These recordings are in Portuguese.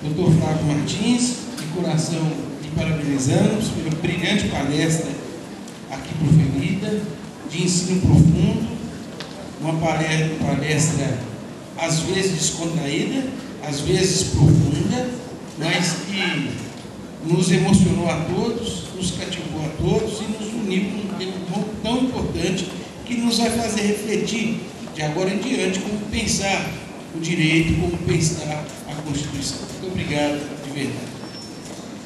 Dr. Flávio Martins, de coração lhe parabenizamos pela brilhante palestra aqui proferida, de ensino profundo, uma palestra às vezes descontraída, às vezes profunda, mas que nos emocionou a todos, nos cativou a todos e nos uniu num tema tão importante que nos vai fazer refletir de agora em diante como pensar o direito, como pensar a Constituição. Muito obrigado, de verdade.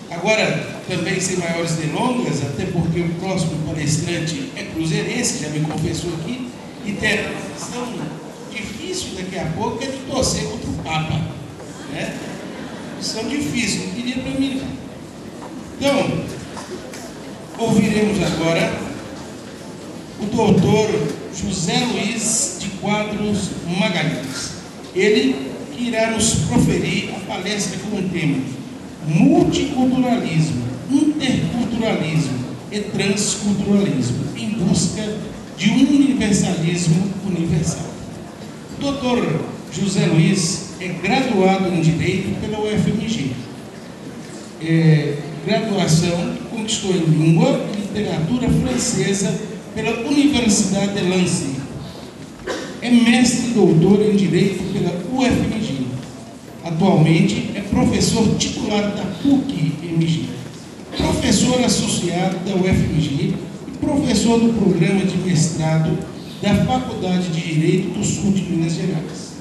Agora, também sem maiores delongas, até porque o próximo palestrante é cruzeirense, já me confessou aqui, e terá uma questão difícil daqui a pouco, é de torcer contra o Papa. Né? Questão difícil, não queria para mim. Então, ouviremos agora o doutor José Luiz de Quadros Magalhães. Ele que irá nos proferir a palestra com o tema Multiculturalismo, Interculturalismo e Transculturalismo, em busca de um universalismo universal. O doutor José Luiz é graduado em Direito pela UFMG. Graduação que conquistou em Língua e Literatura Francesa pela Universidade de Nancy. É mestre e doutor em Direito pela UFMG. Atualmente é professor titular da PUC-MG, professor associado da UFMG e professor do programa de mestrado da Faculdade de Direito do Sul de Minas Gerais.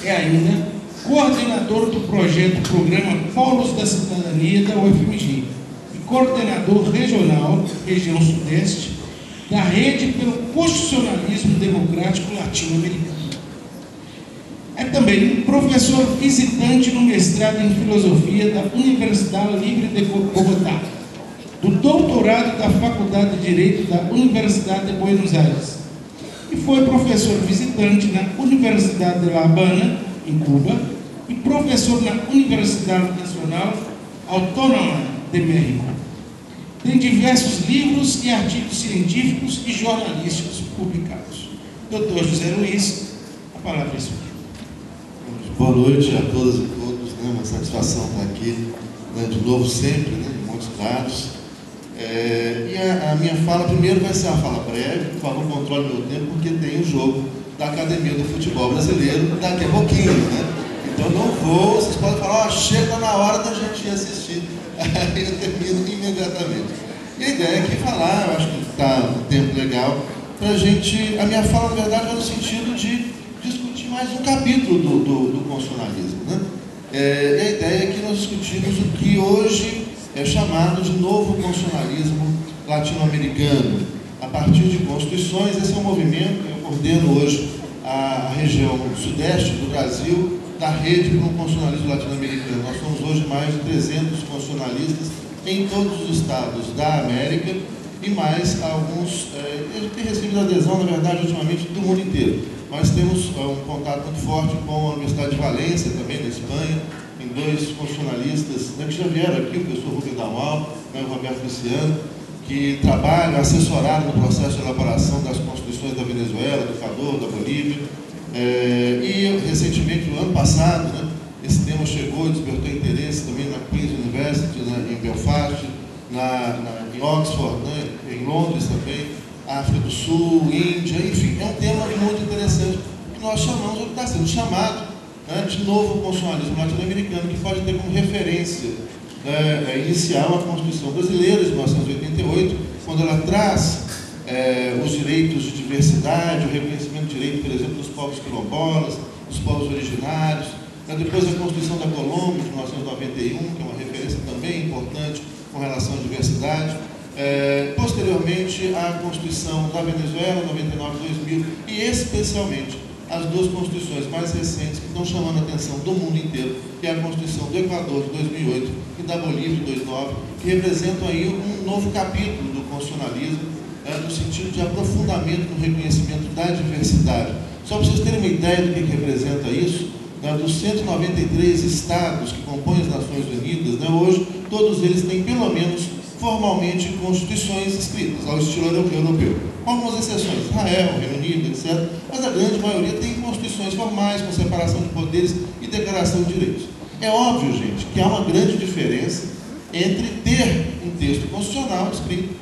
É ainda coordenador do projeto Programa Polos da Cidadania da UFMG e coordenador regional, região Sudeste, da Rede pelo Constitucionalismo Democrático Latino-Americano. É também professor visitante no mestrado em Filosofia da Universidade Livre de Bogotá, do doutorado da Faculdade de Direito da Universidade de Buenos Aires, e foi professor visitante na Universidade de La Habana, em Cuba, e professor na Universidade Nacional Autônoma de México. Tem diversos livros e artigos científicos e jornalísticos publicados. Dr. José Luiz, a palavra é sua. Boa noite a todas e todos, né? Uma satisfação estar aqui, né? De novo sempre, né? Em Montes Claros. E a minha fala primeiro vai ser uma fala breve, por favor, controle meu tempo, porque tem o jogo da Academia do Futebol Brasileiro daqui a pouquinho, né? Então não vou, vocês podem falar, chega na hora da gente ir assistir. Aí eu termino imediatamente. E a ideia aqui é falar, eu acho que está um tempo legal, para a gente. A minha fala, na verdade, vai no sentido de discutir mais um capítulo do constitucionalismo, né? E a ideia é que nós discutimos o que hoje é chamado de novo constitucionalismo latino-americano, a partir de constituições. Esse é um movimento, eu coordeno hoje a região sudeste do Brasil, da Rede para o Constitucionalismo Latino-Americano. Nós somos hoje mais de 300 constitucionalistas em todos os estados da América e mais alguns. A gente tem recebido adesão, na verdade, ultimamente, do mundo inteiro. Nós temos um contato muito forte com a Universidade de Valência, também na Espanha, em dois constitucionalistas, né, que já vieram aqui, o professor Rubem Dalmal, né, o Roberto Luciano, que trabalham, assessoraram no processo de elaboração das constituições da Venezuela, do Equador, da Bolívia. E recentemente, no ano passado, né, esse tema chegou e despertou interesse também na Queen's University, né, em Belfast, em Oxford, né, em Londres também, África do Sul, Índia, enfim, é um tema muito interessante que nós chamamos, ou que está sendo chamado, né, de novo constitucionalismo latino-americano, que pode ter como referência inicial a Constituição Brasileira de 1988, quando ela traz os direitos de diversidade, o reconhecimento de direito, por exemplo, dos povos quilombolas, dos povos originários. Depois a Constituição da Colômbia, de 1991, que é uma referência também importante com relação à diversidade. Posteriormente, a Constituição da Venezuela, 99-2000, e especialmente as duas constituições mais recentes que estão chamando a atenção do mundo inteiro, que é a Constituição do Equador, de 2008, e da Bolívia, de 2009, que representam aí um novo capítulo do constitucionalismo, no sentido de aprofundamento no reconhecimento da diversidade. Só para vocês terem uma ideia do que representa isso, dos 193 estados que compõem as Nações Unidas, hoje todos eles têm pelo menos formalmente constituições escritas ao estilo europeu, com algumas exceções, Israel, Reino Unido, etc. Mas a grande maioria tem constituições formais, com separação de poderes e declaração de direitos. É óbvio, gente, que há uma grande diferença entre ter um texto constitucional escrito,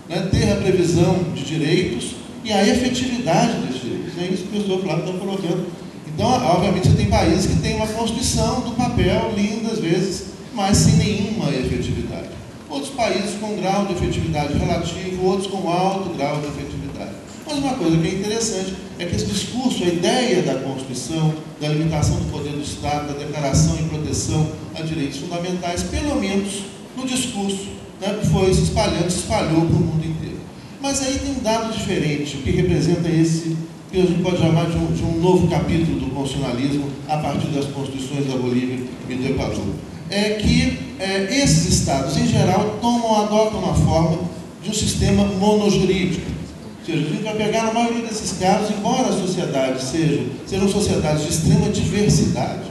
né, ter a previsão de direitos e a efetividade desses direitos. É isso que o professor Flávio está colocando. Então, obviamente, você tem países que têm uma Constituição do papel, linda às vezes, mas sem nenhuma efetividade. Outros países com grau de efetividade relativo, outros com alto grau de efetividade. Mas uma coisa que é interessante é que esse discurso, a ideia da Constituição, da limitação do poder do Estado, da declaração e proteção a direitos fundamentais, pelo menos no discurso, né, que foi se espalhando, se espalhou para o mundo inteiro. Mas aí tem um dado diferente, o que representa esse, que a gente pode chamar de um novo capítulo do constitucionalismo a partir das constituições da Bolívia e do Equador. É que esses estados, em geral, adotam a forma de um sistema monojurídico. Ou seja, a gente vai pegar, na maioria desses casos, embora as sociedades sejam sociedades de extrema diversidade,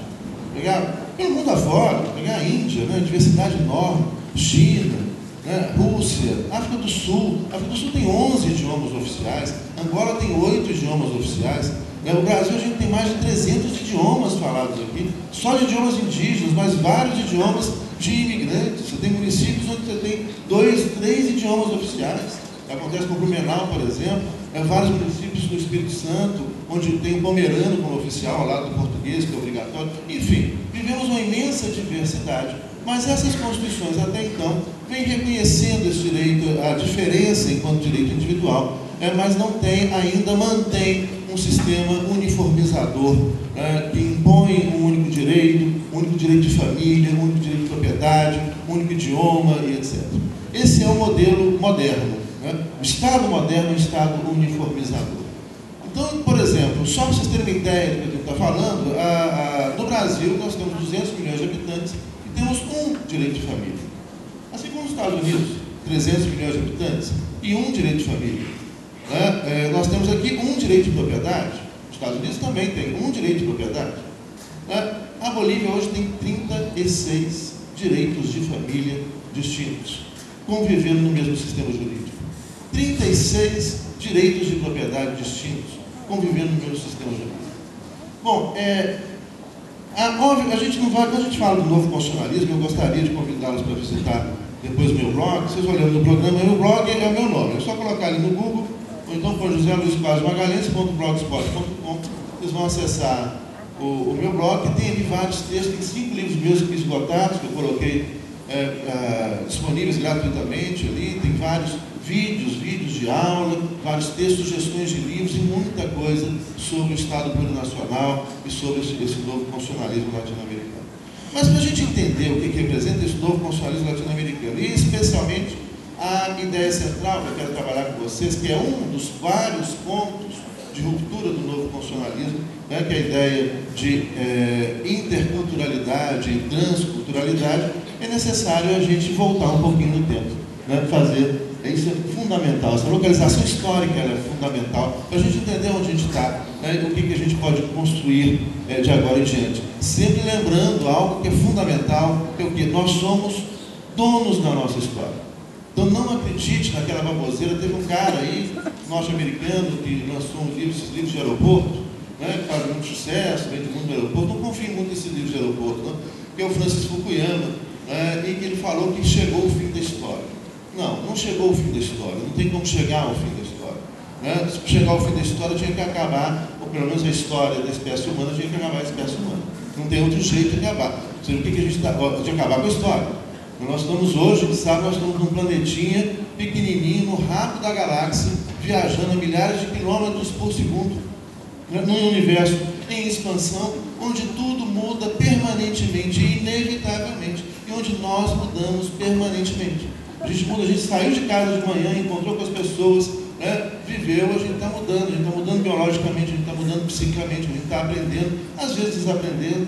pegar pelo mundo afora, pegar a Índia, né, diversidade enorme, China, né, Rússia, África do Sul. A África do Sul tem 11 idiomas oficiais, Angola tem 8 idiomas oficiais. No Brasil a gente tem mais de 300 idiomas falados aqui, só de idiomas indígenas, mas vários idiomas de imigrantes. Você tem municípios onde você tem 2, 3 idiomas oficiais. Acontece com Blumenau, por exemplo, vários municípios no Espírito Santo, onde tem o pomerano como oficial, ao lado do português, que é obrigatório. Enfim, vivemos uma imensa diversidade, mas essas constituições, até então, vêm reconhecendo esse direito, a diferença enquanto direito individual, mas não tem, ainda mantém um sistema uniformizador, que impõe um único direito de família, um único direito de propriedade, um único idioma e etc. Esse é o modelo moderno. O Estado moderno é um Estado uniformizador. Então, por exemplo, só para vocês terem uma ideia do que a gente está falando, no Brasil nós temos 200 milhões de habitantes e temos um direito de família. Assim como nos Estados Unidos, 300 milhões de habitantes e um direito de família. Nós temos aqui um direito de propriedade. Os Estados Unidos também tem um direito de propriedade. A Bolívia hoje tem 36 direitos de família distintos, convivendo no mesmo sistema jurídico. 36 direitos de propriedade distintos, convivendo no mesmo sistema jurídico. Bom, óbvio, a gente não vai, quando a gente fala do novo constitucionalismo, eu gostaria de convidá-los para visitar depois o meu blog. Vocês olhando no programa, meu blog é o meu nome, é só colocar ali no Google, ou então por joseluispazmagalhães.blogspot.com, vocês vão acessar o meu blog, que tem ali vários textos, tem 5 livros meus que esgotados, que eu coloquei disponíveis gratuitamente ali, tem vários vídeos de aula, vários textos, sugestões de livros e muita coisa sobre o Estado plurinacional e sobre esse novo constitucionalismo latino-americano. Mas para a gente entender o que representa esse novo constitucionalismo latino-americano, e especialmente a ideia central que eu quero trabalhar com vocês, que é um dos vários pontos de ruptura do novo constitucionalismo, que é a ideia de interculturalidade e transculturalidade, é necessário a gente voltar um pouquinho no tempo, fazer. Isso é fundamental, essa localização histórica ela é fundamental para a gente entender onde a gente está, o que a gente pode construir de agora em diante. Sempre lembrando algo que é fundamental, que é o que? Nós somos donos da nossa história. Então não acredite naquela baboseira. Teve um cara aí, norte-americano, que lançou esses livros de aeroporto, que faz muito sucesso, vem do mundo do aeroporto. Não confie muito nesses livros de aeroporto, não, que é o Francis Fukuyama, e que ele falou que chegou o fim da história. Não chegou o fim da história, não tem como chegar ao fim da história. Se chegar ao fim da história, tinha que acabar, ou pelo menos a história da espécie humana tinha que acabar a espécie humana. Não tem outro jeito de acabar. Ou seja, o que a gente está... de acabar com a história. Nós estamos hoje, sabe, nós estamos num planetinha pequenininho, no rabo da galáxia, viajando a milhares de quilômetros por segundo, num universo em expansão, onde tudo muda permanentemente e inevitavelmente, e onde nós mudamos permanentemente. A gente saiu de casa de manhã, encontrou com as pessoas, viveu, a gente está mudando biologicamente, a gente está mudando psiquicamente, a gente está aprendendo, às vezes desaprendendo,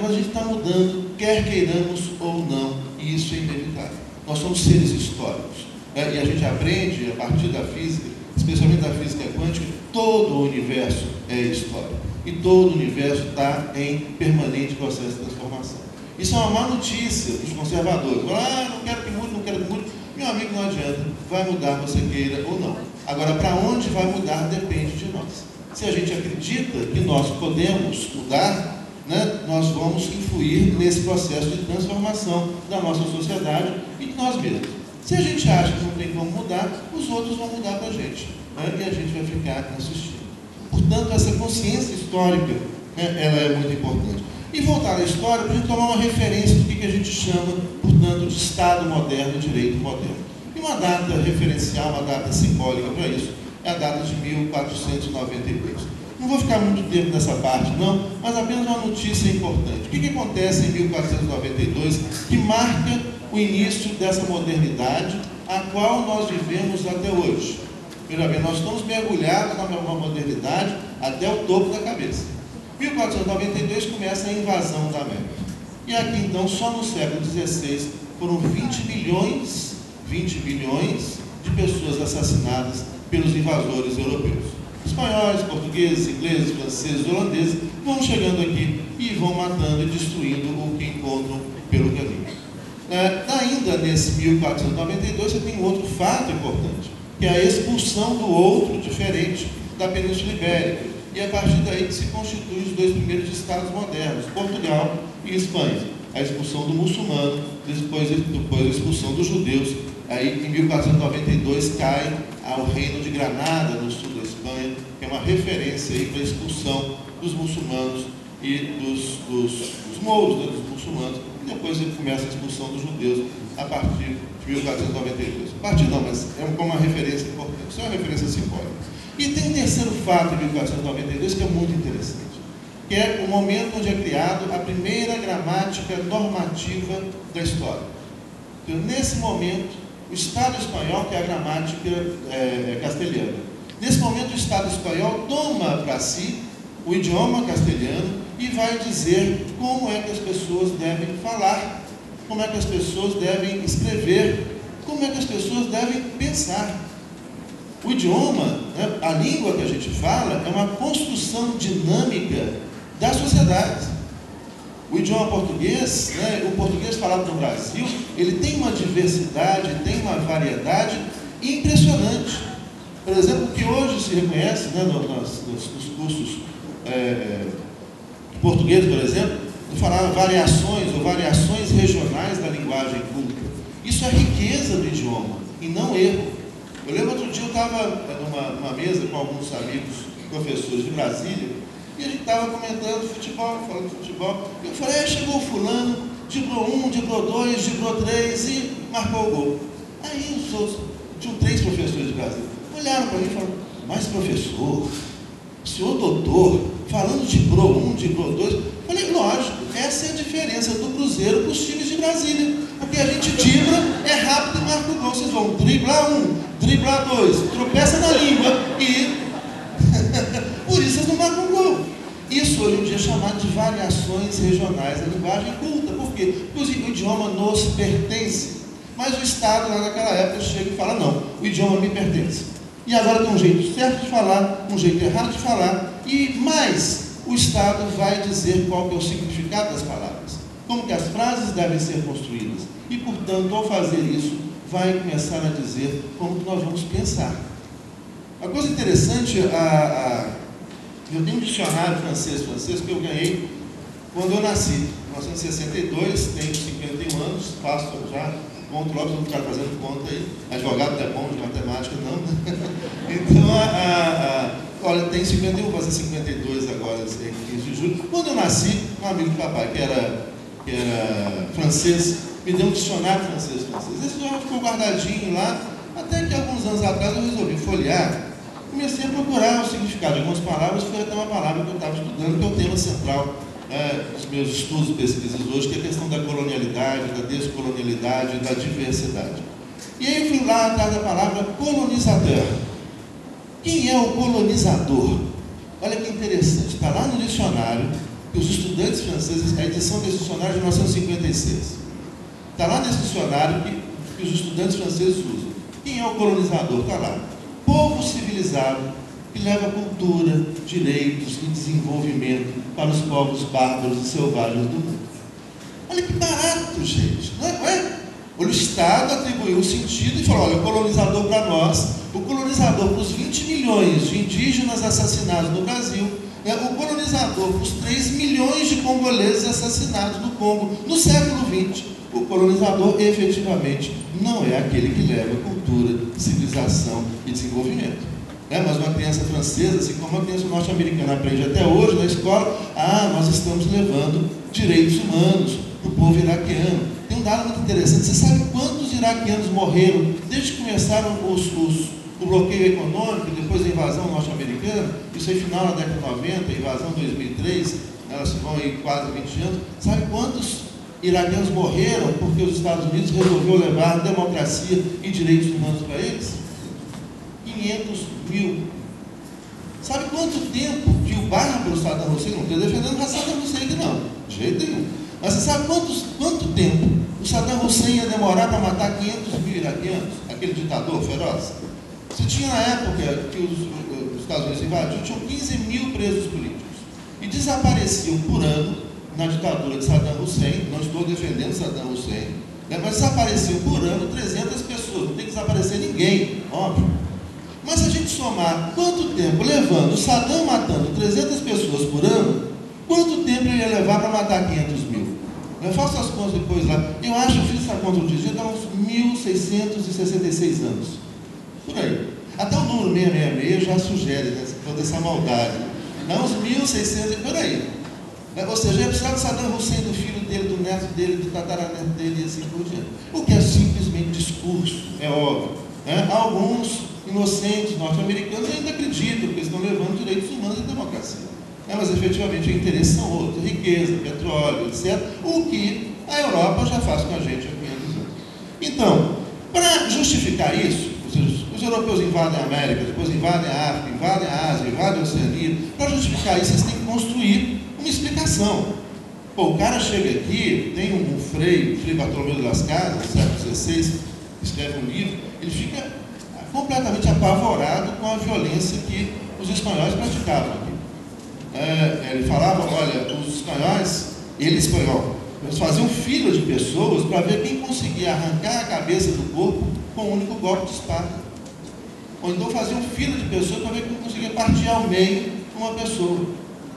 mas a gente está mudando, quer queiramos ou não, e isso é inevitável. Nós somos seres históricos, e a gente aprende a partir da física, especialmente da física quântica, todo o universo é história, e todo o universo está em permanente processo de transformação. Isso é uma má notícia dos conservadores. Não quero que mude, não quero que mude. Meu amigo, não adianta. Vai mudar, você queira ou não. Agora, para onde vai mudar depende de nós. Se a gente acredita que nós podemos mudar, né, nós vamos influir nesse processo de transformação da nossa sociedade e de nós mesmos. Se a gente acha que não tem como mudar, os outros vão mudar para a gente, né, e a gente vai ficar assistindo. Portanto, essa consciência histórica, né, ela é muito importante. E voltar à história para a gente tomar uma referência do que a gente chama, portanto, de Estado moderno, direito moderno. E uma data referencial, uma data simbólica para isso, é a data de 1492. Não vou ficar muito tempo nessa parte, não, mas apenas uma notícia importante. O que acontece em 1492 que marca o início dessa modernidade a qual nós vivemos até hoje? Veja bem, nós estamos mergulhados na modernidade até o topo da cabeça. 1492 começa a invasão da América. E aqui, então, só no século XVI foram 20 bilhões de pessoas assassinadas pelos invasores europeus. Espanhóis, portugueses, ingleses, franceses, holandeses vão chegando aqui e vão matando e destruindo o que encontram pelo caminho. Ainda nesse 1492 você tem um outro fato importante, que é a expulsão do outro diferente da Península Ibérica. E a partir daí que se constituem os dois primeiros estados modernos, Portugal e Espanha. A expulsão do muçulmano, depois a expulsão dos judeus. Aí, em 1492, cai ao reino de Granada, no sul da Espanha, que é uma referência aí para a expulsão dos muçulmanos e dos mouros, né, dos muçulmanos. E depois começa a expulsão dos judeus a partir de 1492. A partir não, mas é como uma referência importante. Isso é uma referência simbólica. E tem um terceiro fato de 1492 que é muito interessante, que é o momento onde é criado a primeira gramática normativa da história. Então, nesse momento, o Estado espanhol, que é a gramática castelhana, nesse momento o Estado espanhol toma para si o idioma castelhano e vai dizer como é que as pessoas devem falar, como é que as pessoas devem escrever, como é que as pessoas devem pensar. O idioma, né, a língua que a gente fala, é uma construção dinâmica da sociedade. O idioma português, né, o português falado no Brasil, ele tem uma diversidade, tem uma variedade impressionante. Por exemplo, o que hoje se reconhece, né, nos cursos de português, por exemplo, de falar variações ou variações regionais da linguagem culta. Isso é riqueza do idioma e não erro. Eu lembro outro dia eu estava numa mesa com alguns amigos professores de Brasília e a gente estava comentando futebol, falando de futebol. E eu falei, chegou o fulano, driblou 1, driblou 2, driblou 3 e marcou o gol. Aí os outros, tinham 3 professores de Brasília, olharam para mim e falaram, mas professor, o senhor doutor, falando de driblou 1, driblou 2, eu falei, lógico, essa é a diferença do Cruzeiro para os times de Brasília. Porque a gente dribla, é rápido e marca o gol. Vocês vão driblar 1, driblar 2, tropeça na língua e por isso vocês não marcam gol. Isso hoje em dia é chamado de variações regionais da linguagem culta. Por quê? Porque o idioma nos pertence. Mas o Estado, lá naquela época, chega e fala, não, o idioma me pertence. E agora tem um jeito certo de falar, um jeito errado de falar, e mais, o Estado vai dizer qual que é o significado das palavras, como que as frases devem ser construídas. E, portanto, ao fazer isso, vai começar a dizer como que nós vamos pensar. Uma coisa interessante, eu tenho um dicionário francês que eu ganhei quando eu nasci, em 1962, tenho 51 anos, faço já, conto logo, não ficar fazendo conta aí, advogado é bom, de matemática não, Então, olha, tem 51, vou fazer 52 agora, 15 de julho. Quando eu nasci, um amigo do papai, que era francês, me deu um dicionário francês. Esse já ficou guardadinho lá, até que alguns anos atrás eu resolvi folhear. Comecei a procurar o significado de algumas palavras, foi até uma palavra que eu estava estudando, que é o tema central dos meus estudos e pesquisas hoje, que é a questão da colonialidade, da descolonialidade, da diversidade. E aí eu fui lá atrás da palavra colonizador. Quem é o colonizador? Olha que interessante, está lá no dicionário, que os estudantes franceses, a edição desse dicionário de 1956, está lá nesse dicionário que os estudantes franceses usam. Quem é o colonizador? Está lá. Povo civilizado que leva cultura, direitos e desenvolvimento para os povos bárbaros e selvagens do mundo. Olha que barato, gente, não é? O Estado atribuiu o sentido e falou, olha, o colonizador para nós, o colonizador para os 20 milhões de indígenas assassinados no Brasil, O colonizador, os 3 milhões de congoleses assassinados no Congo no século XX, o colonizador efetivamente não é aquele que leva cultura, civilização e desenvolvimento. Mas uma criança francesa, assim como uma criança norte-americana aprende até hoje na escola, nós estamos levando direitos humanos para o povo iraquiano. Tem um dado muito interessante, você sabe quantos iraquianos morreram desde que começaram o bloqueio econômico, depois da invasão norte-americana? Isso aí final da década de 90, invasão em 2003, elas vão aí quase 20 anos. Sabe quantos iraquianos morreram porque os Estados Unidos resolveu levar democracia e direitos humanos para eles? 500 mil. Sabe quanto tempo que o bárbaro Saddam Hussein, não estou defendendo o Saddam Hussein aqui não, de jeito nenhum, mas você sabe quanto tempo o Saddam Hussein ia demorar para matar 500 mil iraquianos, aquele ditador feroz? Você tinha na época que os Estados Unidos invadiram, tinham 15 mil presos políticos e desapareciam por ano na ditadura de Saddam Hussein. Não estou defendendo Saddam Hussein, mas desapareciam por ano 300 pessoas, não tem que desaparecer ninguém, óbvio. Mas se a gente somar quanto tempo levando o Saddam matando 300 pessoas por ano, quanto tempo ele ia levar para matar 500 mil? Eu faço as contas depois lá. Eu acho que eu fiz essa conta outro dia, dá uns 1.666 anos. Por aí. Até o número 666 já sugere, né, toda essa maldade. Dá uns 1.600, por aí. Ou seja, ia precisar do Saddam Hussein, do filho dele, do neto dele, do tataraneto dele e assim por diante. O que é simplesmente discurso, é óbvio. Alguns inocentes norte-americanos ainda acreditam que estão levando direitos humanos e democracia. Mas efetivamente o interesse são outros, riqueza, petróleo, etc. O que a Europa já faz com a gente há 500 anos. Então, para justificar isso, ou seja, os europeus invadem a América, depois invadem a África, invadem a Ásia, invadem a Oceania. Para justificar isso, eles têm que construir uma explicação. O cara chega aqui, tem um frei Bartolomeu de las Casas, no século XVI, escreve um livro, ele fica completamente apavorado com a violência que os espanhóis praticavam aqui. Ele falava, olha, os espanhóis, eles faziam fila de pessoas para ver quem conseguia arrancar a cabeça do corpo com um único golpe de espada. Ou então faziam fila de pessoas para ver quem conseguia partir ao meio uma pessoa.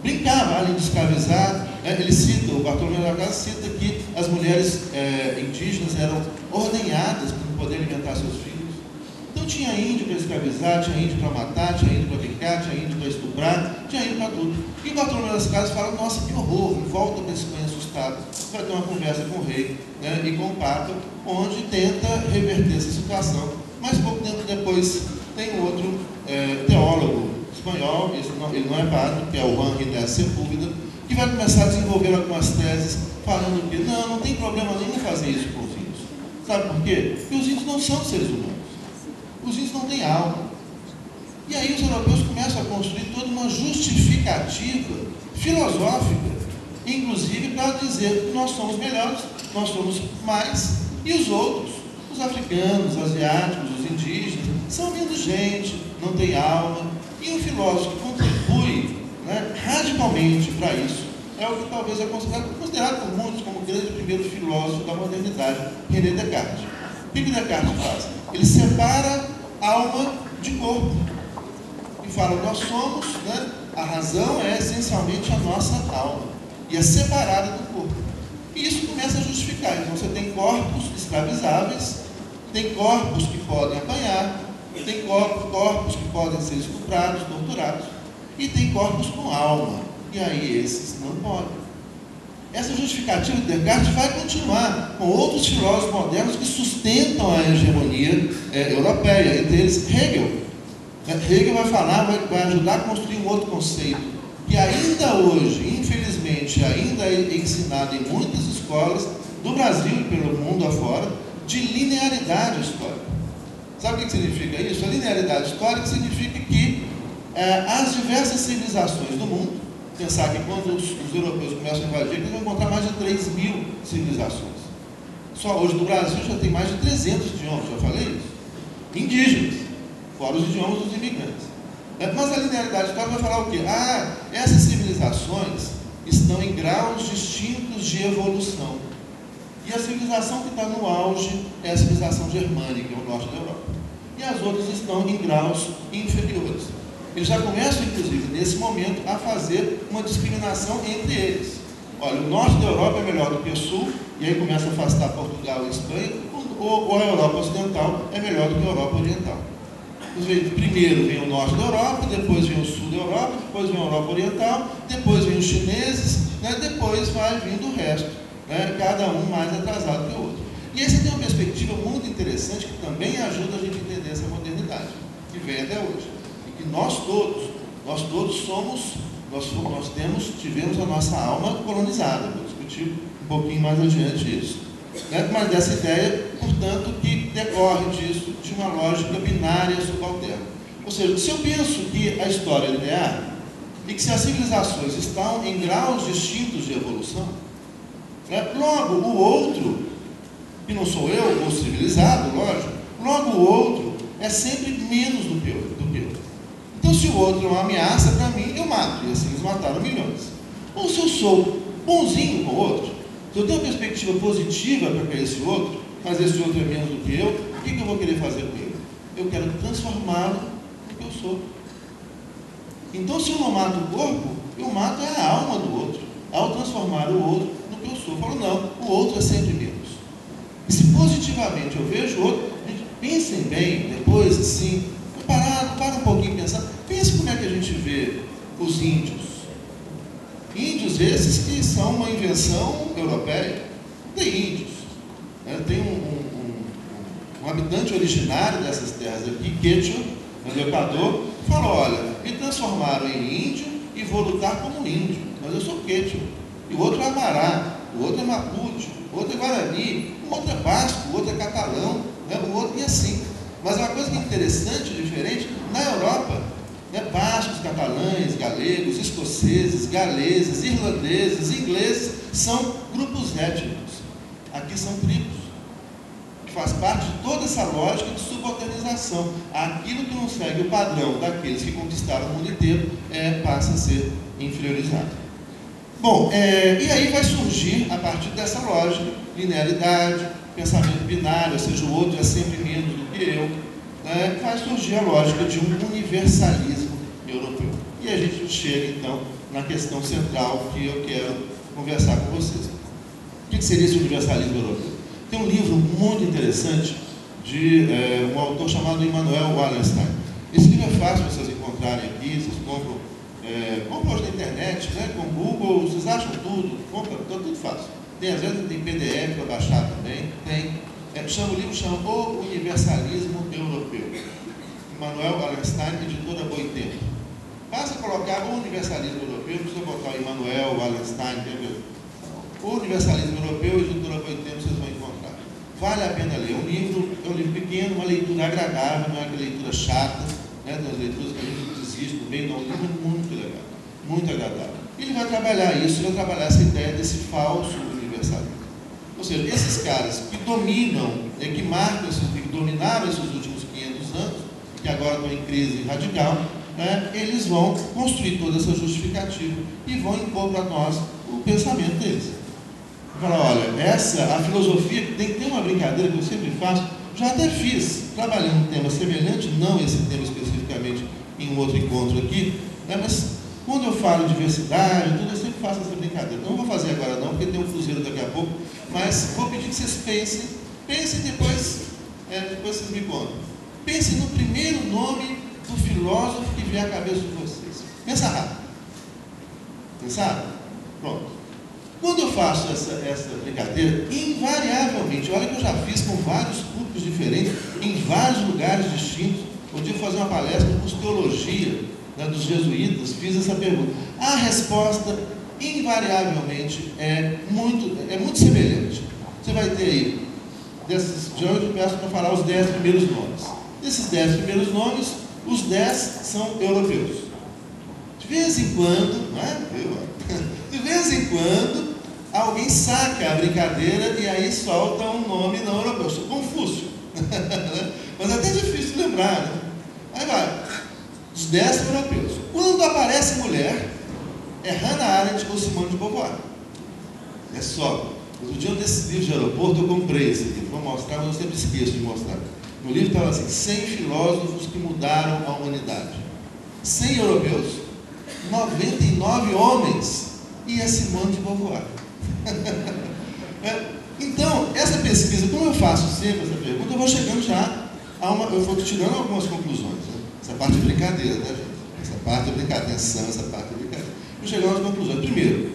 Brincava, além de escravizar, ele cita, o Bartolomeu de las Casas cita que as mulheres indígenas eram ordenhadas para poder alimentar seus filhos. Então tinha índio para escravizar, tinha índio para matar, tinha índio para brincar, tinha índio para estuprar, tinha índio para tudo. E o Bartolomeu de las Casas fala, nossa, que horror, e volta para esse banho assustado, para ter uma conversa com o rei, né, e com o Papa, onde tenta reverter essa situação. Mas pouco tempo depois tem outro teólogo espanhol, ele não é padre, que é o Juan Ginés Sepúlveda, que vai começar a desenvolver algumas teses falando que não tem problema nenhum fazer isso com os índios. Sabe por quê? Porque os índios não são seres humanos. Os índios não têm alma. E aí os europeus começam a construir toda uma justificativa filosófica, inclusive para dizer que nós somos melhores, nós somos mais, e os outros, os africanos, os asiáticos, os indígenas, são menos gente, não têm alma. E um filósofo que contribui, né, radicalmente para isso é o que talvez é considerado por muitos como o grande primeiro filósofo da modernidade, René Descartes. O que Descartes faz? Ele separa alma de corpo e fala, nós somos, né, a razão é essencialmente a nossa alma e é separada do corpo. E isso começa a justificar. Então você tem corpos escravizáveis, tem corpos que podem apanhar, tem corpos que podem ser estuprados, torturados, e tem corpos com alma, e aí esses não podem. Essa justificativa de Descartes vai continuar com outros filósofos modernos que sustentam a hegemonia europeia, entre eles Hegel. Hegel vai falar, vai ajudar a construir um outro conceito, que ainda hoje, infelizmente, ainda é ensinado em muitas escolas do Brasil e pelo mundo afora, de linearidade histórica. Sabe o que significa isso? A linearidade histórica significa que as diversas civilizações do mundo, pensar que quando os europeus começam a invadir, eles vão encontrar mais de 3.000 civilizações. Só hoje no Brasil já tem mais de 300 idiomas, já falei isso? Indígenas, fora os idiomas dos imigrantes. Mas a linearidade histórica vai falar o quê? Essas civilizações estão em graus distintos de evolução. E a civilização que está no auge é a civilização germânica, o norte da Europa. E as outras estão em graus inferiores. eles já começam, inclusive, nesse momento, a fazer uma discriminação entre eles. Olha, o norte da Europa é melhor do que o sul, e aí começa a afastar Portugal e Espanha, ou a Europa Ocidental é melhor do que a Europa Oriental. Primeiro vem o norte da Europa, depois vem o sul da Europa, depois vem a Europa Oriental, depois vem os chineses, né, depois vai vindo o resto, né, cada um mais atrasado que o outro. E aí você tem uma perspectiva muito interessante que também ajuda a gente a entender essa modernidade, que vem até hoje. E que nós todos tivemos a nossa alma colonizada. Vou discutir um pouquinho mais adiante isso. Né? Mas dessa ideia, portanto, que decorre disso de uma lógica binária subalterna. Ou seja, se eu penso que a história é linear e que se as civilizações estão em graus distintos de evolução, né? Logo o outro, que não sou eu, o civilizado, lógico, logo o outro é sempre menos do que eu. Então, se o outro é uma ameaça para mim, eu mato, e assim eles mataram milhões. Ou se eu sou bonzinho com o outro, se eu tenho uma perspectiva positiva para esse outro, mas esse outro é menos do que eu, o que eu vou querer fazer com ele? Eu quero transformá-lo no que eu sou. Então, se eu não mato o corpo, eu mato a alma do outro, ao transformar o outro no que eu sou. Eu falo, não, o outro é sempre menos. E se positivamente eu vejo o outro, pensem bem, depois assim, para um pouquinho e pensar, pense como é que a gente vê os índios. Índios esses que são uma invenção europeia. Tem índios. Né? Tem um habitante originário dessas terras aqui, Quechua, no Equador, falou, olha, me transformaram em índio e vou lutar como índio, mas eu sou Quechua. E o outro é Amará, o outro é Mapuche, o outro é Guarani, o outro é Basco, o outro é Catalão, né? O outro e assim. Mas uma coisa que é interessante, diferente, na Europa, né, bascos, catalães, galegos, escoceses, galeses, irlandeses, ingleses, são grupos étnicos. Aqui são tribos, que faz parte de toda essa lógica de subalternização. Aquilo que não segue o padrão daqueles que conquistaram o mundo inteiro passa a ser inferiorizado. Bom, e aí vai surgir, a partir dessa lógica, linearidade, pensamento binário, ou seja, o outro é sempre menos do que eu, né? Vai surgir a lógica de um universalismo europeu. E a gente chega, então, na questão central que eu quero conversar com vocês. O que seria esse universalismo europeu? Tem um livro muito interessante de um autor chamado Immanuel Wallenstein. Esse livro é fácil vocês encontrarem aqui, vocês compram hoje na internet, né? Com Google, vocês acham tudo, compram, tudo fácil. Às vezes tem PDF para baixar também, o livro chama O Universalismo Europeu. Immanuel Wallenstein, editora Boitempo. Basta colocar O Universalismo Europeu, não precisa botar Immanuel Wallenstein, entendeu? O Universalismo Europeu, editora Boitempo, vocês vão encontrar. Vale a pena ler. É um livro pequeno, uma leitura agradável, não é aquela leitura chata, né? Das leituras que a gente desiste no meio, não. É um livro muito legal, muito agradável. Ele vai trabalhar isso, vai trabalhar essa ideia desse falso universalismo. Ou seja, esses caras que dominam, que dominaram esses últimos 500 anos, que agora estão em crise radical, né, eles vão construir toda essa justificativa e vão impor para nós o pensamento deles. Falar, olha, a filosofia tem que ter uma brincadeira que eu sempre faço, já até fiz, trabalhando um tema semelhante, não esse tema especificamente em um outro encontro aqui, né, mas quando eu falo diversidade, tudo, eu sempre faço essa brincadeira. Não vou fazer agora não, porque tem um cruzeiro daqui a pouco, mas vou pedir que vocês pensem depois vocês me contam. Pensem no primeiro nome do filósofo que vier à cabeça de vocês. Pensa rápido. Pensaram? Pronto. Quando eu faço essa brincadeira, invariavelmente, olha que eu já fiz com vários públicos diferentes, em vários lugares distintos. Um dia eu fazer uma palestra no curso de teologia, né, dos jesuítas, fiz essa pergunta. A resposta, invariavelmente, é muito semelhante. Você vai ter aí, de hoje eu peço para falar os 10 primeiros nomes. Desses 10 primeiros nomes, os 10 são europeus. De vez em quando, não é? De vez em quando, alguém saca a brincadeira e aí solta um nome não europeu. Confúcio. Mas é até difícil de lembrar, né? Aí vai. Os 10 europeus. Quando aparece mulher, é Hannah Arendt ou Simone de Beauvoir. É só. Outro dia, desses livros de aeroporto, eu comprei esse livro. Vou mostrar, mas eu sempre esqueço de mostrar. No livro estava assim, 100 filósofos que mudaram a humanidade. 100 europeus, 99 homens e a Simone de Beauvoir. Então, essa pesquisa, como eu faço sempre essa pergunta, eu vou chegando já a eu vou tirando algumas conclusões. Né? Essa parte é brincadeira, tá, gente? Essa parte é brincadeira, atenção, essa parte é brincadeira. Vou chegando às conclusões. Primeiro,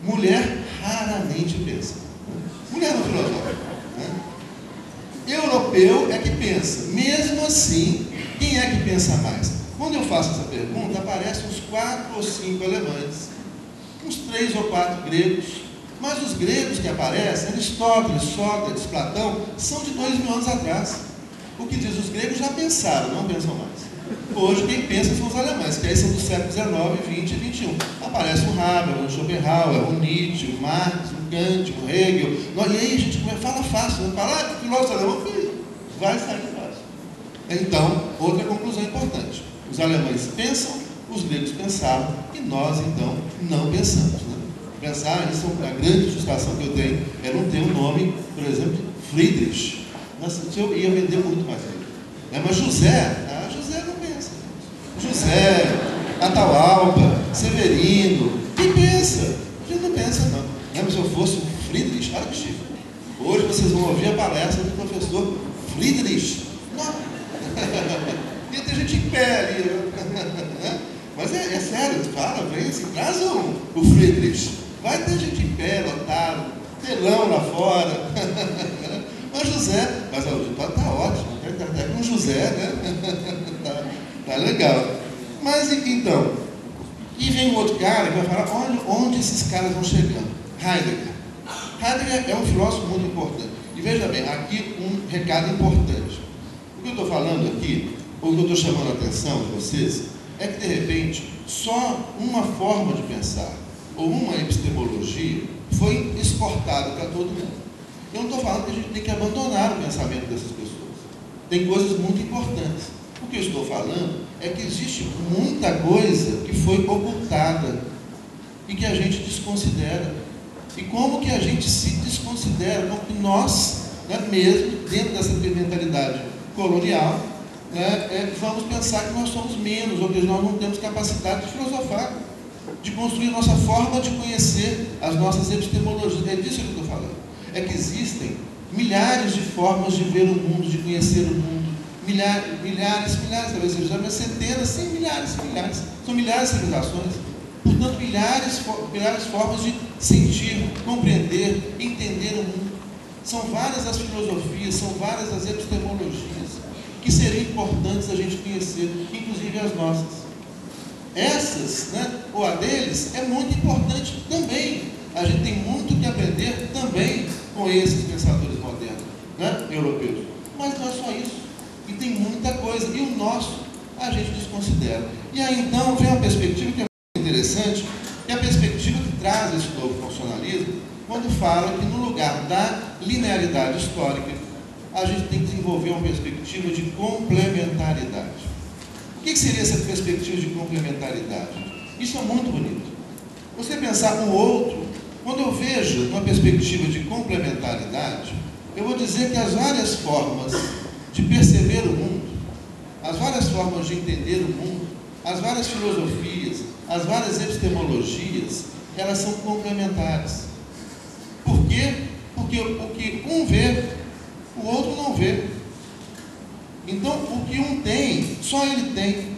mulher raramente pensa. Mulher não filosofa. Né? Europeu é que pensa. Mesmo assim, quem é que pensa mais? Quando eu faço essa pergunta, aparecem uns 4 ou 5 alemães, uns 3 ou 4 gregos. Mas os gregos que aparecem, Aristóteles, Sócrates, Platão, são de 2000 anos atrás. O que diz, os gregos já pensaram, não pensam mais. Hoje quem pensa são os alemães, que aí são do século XIX, XX e XXI. Aparece o Haber, o Schopenhauer, o Nietzsche, o Marx, o Kant, o Hegel. E aí a gente fala fácil, né? Fala, filósofo alemão, vai sair fácil. Então, outra conclusão importante. Os alemães pensam, os gregos pensaram, e nós, então, não pensamos. Né? Pensar, isso é a grande frustração que eu tenho, é não ter um nome, por exemplo, Friedrich. Nossa, eu ia vender muito mais livro. Mas José não pensa. José, Atahualpa, Severino, quem pensa? A gente não pensa, não. Mas se eu fosse o Friedrich, olha que chique. Hoje vocês vão ouvir a palestra do professor Friedrich. Não. Ia ter gente em pé ali. Mas é sério, fala, vem, se traz o Friedrich. Vai ter gente em pé, lotado, telão lá fora. Mas José, mas o auditório está ótimo, até com José, né? tá legal. Mas então, e vem um outro cara que vai falar, olha onde esses caras vão chegando. Heidegger. Heidegger é um filósofo muito importante. E veja bem, aqui um recado importante. O que eu estou falando aqui, ou o que eu estou chamando a atenção de vocês, é que de repente, só uma forma de pensar, ou uma epistemologia, foi exportada para todo mundo. Eu não estou falando que a gente tem que abandonar o pensamento dessas pessoas. Tem coisas muito importantes. O que eu estou falando é que existe muita coisa que foi ocultada e que a gente desconsidera. E como que a gente se desconsidera, como que nós, né, mesmo dentro dessa mentalidade colonial, né, vamos pensar que nós somos menos, ou que nós não temos capacidade de filosofar, de construir nossa forma de conhecer as nossas epistemologias. É disso que eu estou falando. É que existem milhares de formas de ver o mundo, de conhecer o mundo. Milhares, talvez seja, mas centenas, sim, milhares. São milhares de civilizações. Portanto, milhares formas de sentir, compreender, entender o mundo. São várias as filosofias, são várias as epistemologias que seriam importantes a gente conhecer, inclusive as nossas. Essas, né, ou a deles, é muito importante também. A gente tem muito que aprender também com esses pensadores modernos, né, europeus. Mas não é só isso. E tem muita coisa. E o nosso, a gente desconsidera. E aí, então, vem uma perspectiva que é muito interessante, que é a perspectiva que traz esse novo funcionalismo, quando fala que no lugar da linearidade histórica, a gente tem que desenvolver uma perspectiva de complementaridade. O que seria essa perspectiva de complementaridade? Isso é muito bonito. Você pensar no outro, quando eu vejo uma perspectiva de complementaridade, eu vou dizer que as várias formas de perceber o mundo, as várias formas de entender o mundo, as várias filosofias, as várias epistemologias, elas são complementares. Por quê? Porque o que um vê, o outro não vê. Então, o que um tem, só ele tem.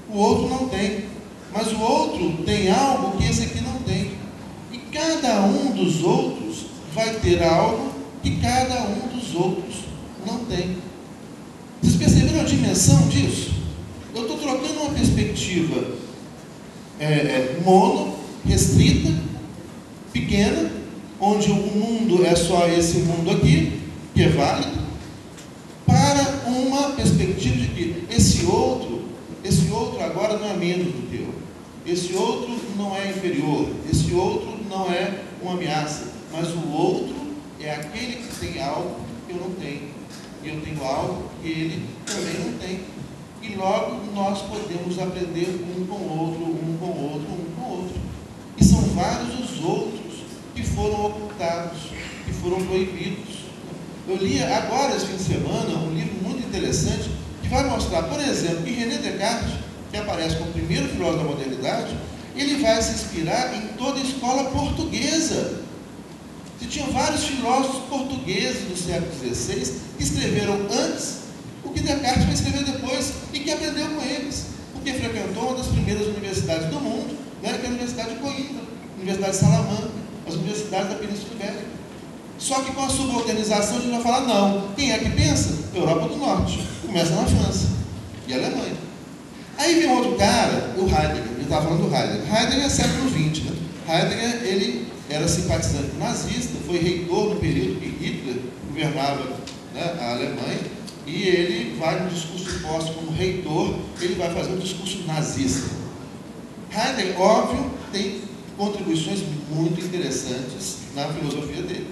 O outro não tem. Mas o outro tem algo que esse aqui não tem. E cada um dos outros vai ter algo que cada um dos outros não tem. Vocês perceberam a dimensão disso? Eu estou trocando uma perspectiva mono, restrita, pequena, onde o mundo é só esse mundo aqui, que é válido, para uma perspectiva de que esse outro agora não é menos do que eu. Esse outro não é inferior, esse outro não é uma ameaça, mas o outro é aquele que tem algo que eu não tenho. E eu tenho algo que ele também não tem. E logo nós podemos aprender um com o outro. E são vários os outros que foram ocultados, que foram proibidos. Eu li agora, esse fim de semana, um livro muito interessante, que vai mostrar, por exemplo, que René Descartes que aparece como o primeiro filósofo da modernidade, ele vai se inspirar em toda a escola portuguesa. Você tinha vários filósofos portugueses do século XVI que escreveram antes o que Descartes vai escrever depois e que aprendeu com eles, porque frequentou uma das primeiras universidades do mundo, né, que é a Universidade de Coimbra, a Universidade de Salamanca, as universidades da Península Ibérica. Só que com a subalternização a gente vai falar, não. Quem é que pensa? Europa do Norte. Começa na França e Alemanha. Aí vem outro cara, o Heidegger. Ele estava falando do Heidegger. Heidegger é século XX, né? Heidegger, ele era simpatizante nazista, foi reitor no período que Hitler governava, né, a Alemanha, e ele vai no discurso posto como reitor, ele vai fazer um discurso nazista. Heidegger, óbvio, tem contribuições muito interessantes na filosofia dele,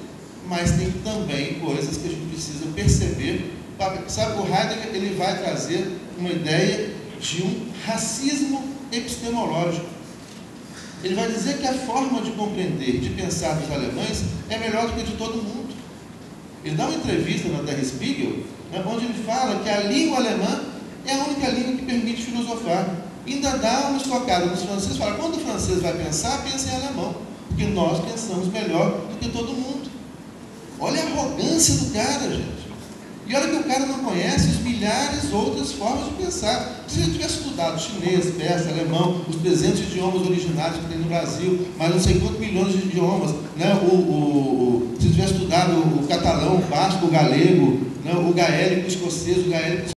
mas tem também coisas que a gente precisa perceber. Sabe, o Heidegger, ele vai trazer uma ideia de um racismo epistemológico. Ele vai dizer que a forma de compreender, de pensar dos alemães é melhor do que a de todo mundo. Ele dá uma entrevista na Der Spiegel, né, onde ele fala que a língua alemã é a única língua que permite filosofar. Ainda dá uma estocada nos franceses, fala, quando o francês vai pensar, pensa em alemão, porque nós pensamos melhor do que todo mundo. Olha a arrogância do cara, gente. E olha que o cara não conhece as milhares outras formas de pensar. Se ele tivesse estudado chinês, persa, alemão, os 300 idiomas originários que tem no Brasil, mas não sei quantos milhões de idiomas, né? Se tivesse estudado o catalão, o basco, o galego, né? O gaélico, o escocês, o gaélico